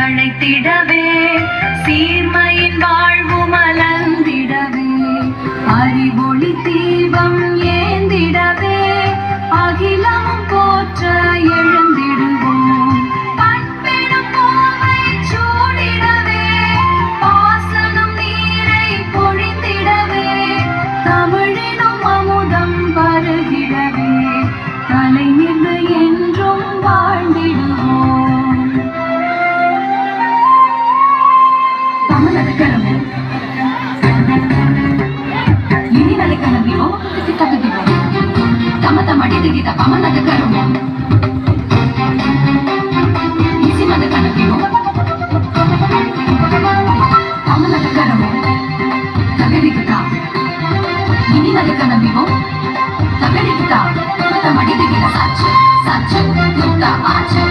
தழைத்திடவே சீர்மையின் வாழ்வு மலர்ந்திடவே அறிவொளி தீபம் ஏந்திடவே அகிலம் போற்ற எழுந்திடுவோம் பண்பெனும் பூவை சூடிடவே பாசனம் நீரை பொழிந்திடவே தமிழினும் அமுதம் பருகிடவே தலை நின்று என்றும் வாழ்ந்திடுவோம். தமிழக கடமை இனி நலக்கணவியோ தகுதிவோ தமத மடிதிகித பமனத கருமோ இசிமத கணவியோ பமனத கருமோ தகுதிகித இனி நலக்கணவியோ தகுதிகித தமத மடிதிகித சச்சு சச்சு யுக்த ஆச்சு